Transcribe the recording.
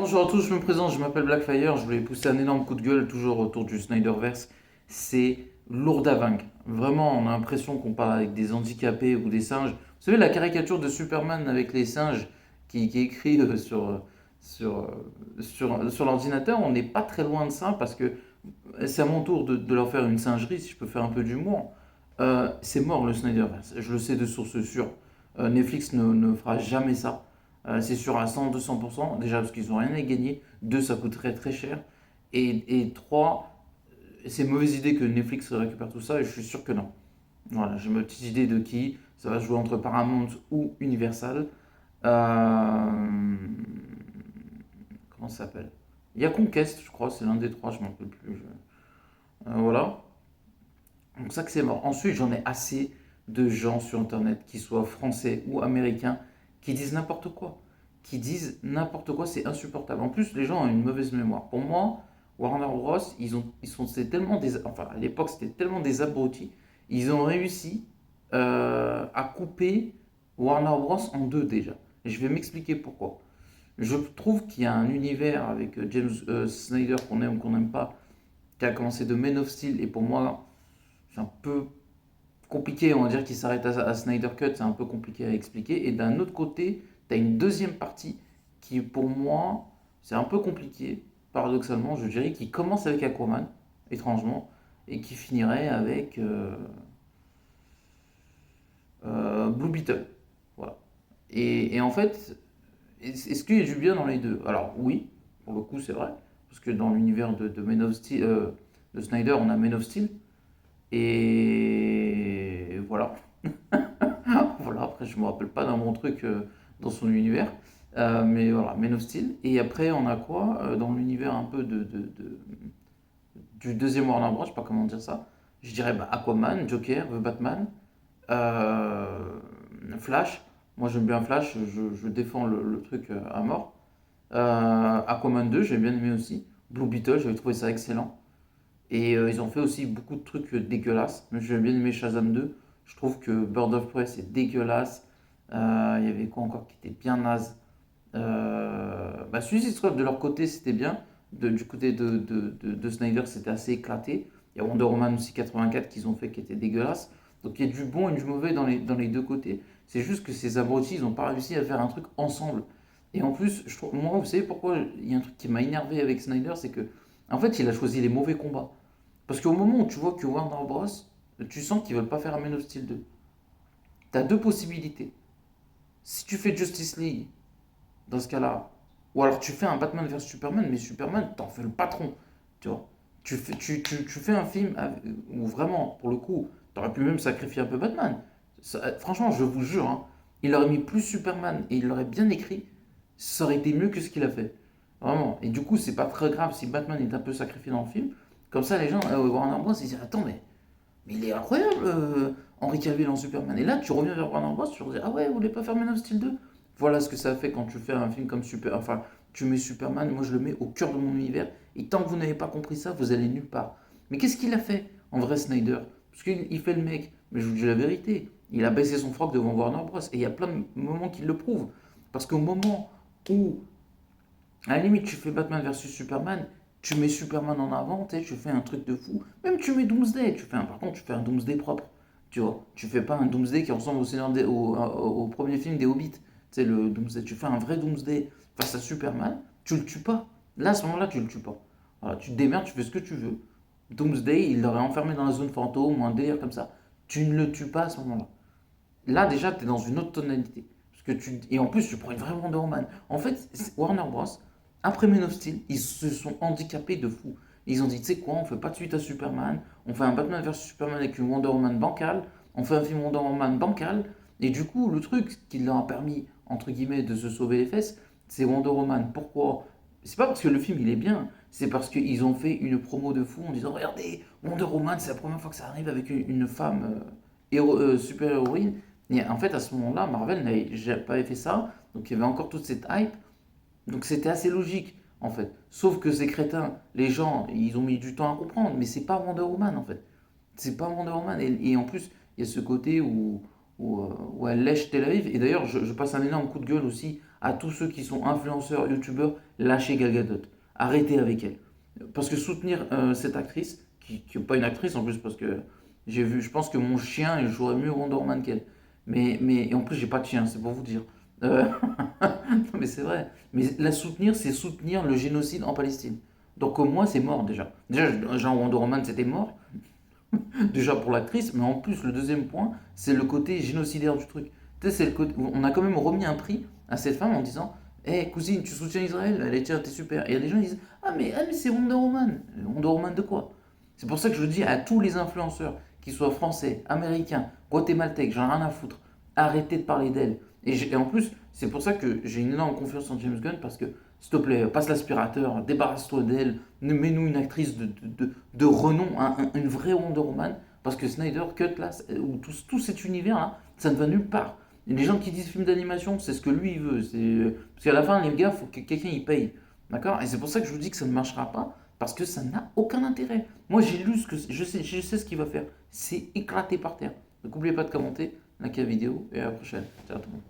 Bonjour à tous, je me présente, je m'appelle Blackfire, je voulais pousser un énorme coup de gueule toujours autour du Snyderverse. C'est lourd à vaincre. Vraiment, on a l'impression qu'on parle avec des handicapés ou des singes. Vous savez, la caricature de Superman avec les singes qui est écrit sur l'ordinateur, on n'est pas très loin de ça parce que c'est à mon tour de leur faire une singerie, si je peux faire un peu d'humour. C'est mort le Snyderverse, je le sais de sources sûres. Netflix ne fera jamais ça. C'est sûr à 100-200%, déjà parce qu'ils n'ont rien à gagner. Deux, ça coûterait très cher. Et trois, c'est une mauvaise idée que Netflix récupère tout ça et je suis sûr que non. Voilà, j'ai ma petite idée de qui. Ça va se jouer entre Paramount ou Universal. Comment ça s'appelle? Il y a Conquest, je crois, c'est l'un des trois, je ne m'en rappelle plus. Voilà. Donc ça que c'est mort. Ensuite, j'en ai assez de gens sur Internet, qu'ils soient français ou américains, qui disent n'importe quoi. Qui disent n'importe quoi, c'est insupportable. En plus, les gens ont une mauvaise mémoire. Pour moi, Warner Bros, c'est tellement enfin à l'époque c'était tellement des abrutis, ils ont réussi à couper Warner Bros en deux déjà. Et je vais m'expliquer pourquoi. Je trouve qu'il y a un univers avec James Snyder qu'on aime ou qu'on n'aime pas, qui a commencé de Man of Steel et pour moi c'est un peu compliqué, on va dire qu'il s'arrête à Snyder Cut, c'est un peu compliqué à expliquer. Et d'un autre côté, tu as une deuxième partie qui, pour moi, c'est un peu compliqué, paradoxalement, je dirais, qui commence avec Aquaman, étrangement, et qui finirait avec Blue Beetle. Voilà. Et en fait, est-ce qu'il y a du bien dans les deux? Alors, oui, pour le coup, c'est vrai, parce que dans l'univers de Man of Steel, de Snyder, on a Man of Steel, et voilà. Voilà, après, je me rappelle pas d'un bon truc dans son univers. Mais voilà, Man of Steel. Et après, on a quoi dans l'univers un peu du deuxième Warner Bros. Je sais pas comment dire ça. Je dirais bah, Aquaman, Joker, The Batman, euh, Flash. Moi, j'aime bien Flash, je défends le truc à mort. Aquaman 2, j'ai bien aimé aussi. Blue Beetle, j'avais trouvé ça excellent. Et ils ont fait aussi beaucoup de trucs dégueulasses. J'ai bien aimé Shazam 2. Je trouve que Bird of Prey c'est dégueulasse. Il y avait quoi encore qui était bien naze. Suicide Squad de leur côté c'était bien. Du côté de Snyder c'était assez éclaté. Il y a Wonder Woman aussi 84 qu'ils ont fait qui était dégueulasse. Donc il y a du bon et du mauvais dans les deux côtés. C'est juste que ces abrutis ils n'ont pas réussi à faire un truc ensemble. Et en plus, moi vous savez pourquoi il y a un truc qui m'a énervé avec Snyder, c'est que en fait il a choisi les mauvais combats. Parce qu'au moment où tu vois que Warner Bros, tu sens qu'ils veulent pas faire un Man of Steel 2. Tu as deux possibilités. Si tu fais Justice League, dans ce cas-là, ou alors tu fais un Batman vs Superman, mais Superman, t'en fais le patron. Tu vois. Tu fais un film où vraiment, pour le coup, t'aurais pu même sacrifier un peu Batman. Franchement, je vous jure, hein, il aurait mis plus Superman et il l'aurait bien écrit, ça aurait été mieux que ce qu'il a fait. Vraiment. Et du coup, c'est pas très grave si Batman est un peu sacrifié dans le film. Comme ça, les gens, Warner Bros, ils disent attends, mais il est incroyable, Henry Cavill en Superman. Et là, tu reviens vers Warner Bros, tu leur dis ah ouais, vous voulez pas faire Man of Steel 2? Voilà ce que ça fait quand tu fais un film comme Super. Enfin, tu mets Superman, moi je le mets au cœur de mon univers. Et tant que vous n'avez pas compris ça, vous allez nulle part. Mais qu'est-ce qu'il a fait en vrai, Snyder? Parce qu'il fait le mec. Mais je vous dis la vérité, il a baissé son froc devant Warner Bros. Et il y a plein de moments qui le prouvent. Parce qu'au moment où à la limite, tu fais Batman versus Superman, tu mets Superman en avant, tu fais un truc de fou. Même tu mets Doomsday, par contre, tu fais un Doomsday propre. Tu vois, tu fais pas un Doomsday qui ressemble au premier film des Hobbits. Tu sais, le Doomsday, tu fais un vrai Doomsday face à Superman, tu le tues pas. Là, à ce moment-là, tu le tues pas. Voilà, tu te démerdes, tu fais ce que tu veux. Doomsday, il l'aurait enfermé dans la zone fantôme ou un délire comme ça. Tu ne le tues pas à ce moment-là. Là, déjà, tu es dans une autre tonalité. Et en plus, tu prends une vraie Wonder Woman. En fait, Warner Bros., après Man of Steel, ils se sont handicapés de fou. Ils ont dit, tu sais quoi, on fait pas de suite à Superman, on fait un Batman vs Superman avec une Wonder Woman bancale, on fait un film Wonder Woman bancal, et du coup, le truc qui leur a permis, entre guillemets, de se sauver les fesses, c'est Wonder Woman. Pourquoi? C'est pas parce que le film il est bien, c'est parce qu'ils ont fait une promo de fou en disant, regardez, Wonder Woman, c'est la première fois que ça arrive avec une femme super-héroïne. Et en fait, à ce moment-là, Marvel n'avait pas fait ça, donc il y avait encore toute cette hype, donc c'était assez logique, en fait. Sauf que ces crétins, les gens, ils ont mis du temps à comprendre, mais c'est pas Wonder Woman, en fait. C'est pas Wonder Woman. Et en plus, il y a ce côté où elle lèche Tel Aviv. Et d'ailleurs, je passe un énorme coup de gueule aussi à tous ceux qui sont influenceurs, youtubeurs, lâchez Gal Gadot. Arrêtez avec elle. Parce que soutenir cette actrice, qui n'est pas une actrice en plus, parce que j'ai vu, je pense que mon chien, il jouerait mieux Wonder Woman qu'elle. Et en plus, j'ai pas de chien, c'est pour vous dire. Euh, non, mais c'est vrai. Mais la soutenir, c'est soutenir le génocide en Palestine. Donc moi, c'est mort déjà. Déjà, genre Wonder Woman, c'était mort. Déjà pour l'actrice, mais en plus, le deuxième point, c'est le côté génocidaire du truc. Tu sais, c'est le côté, on a quand même remis un prix à cette femme en disant: hé cousine, tu soutiens Israël? Elle est, tiens, t'es super. Et il y a des gens qui disent: ah mais c'est Wonder Woman. Wonder Woman de quoi? C'est pour ça que je dis à tous les influenceurs, qu'ils soient français, américains, guatémaltèques, j'en ai rien à foutre, arrêtez de parler d'elle. Et en plus, c'est pour ça que j'ai une énorme confiance en James Gunn, parce que, s'il te plaît, passe l'aspirateur, débarrasse-toi d'elle, mets-nous une actrice de renom, une vraie Wonder Woman, parce que Snyder Cut, là, ou tout cet univers-là, ça ne va nulle part. Et les gens qui disent film d'animation, c'est ce que lui il veut. Parce qu'à la fin, les gars, il faut que quelqu'un y paye. D'accord? Et c'est pour ça que je vous dis que ça ne marchera pas, parce que ça n'a aucun intérêt. Moi, j'ai lu ce que je sais ce qu'il va faire. C'est éclaté par terre. Donc, n'oubliez pas de commenter, liker la vidéo, et à la prochaine. Ciao tout le monde.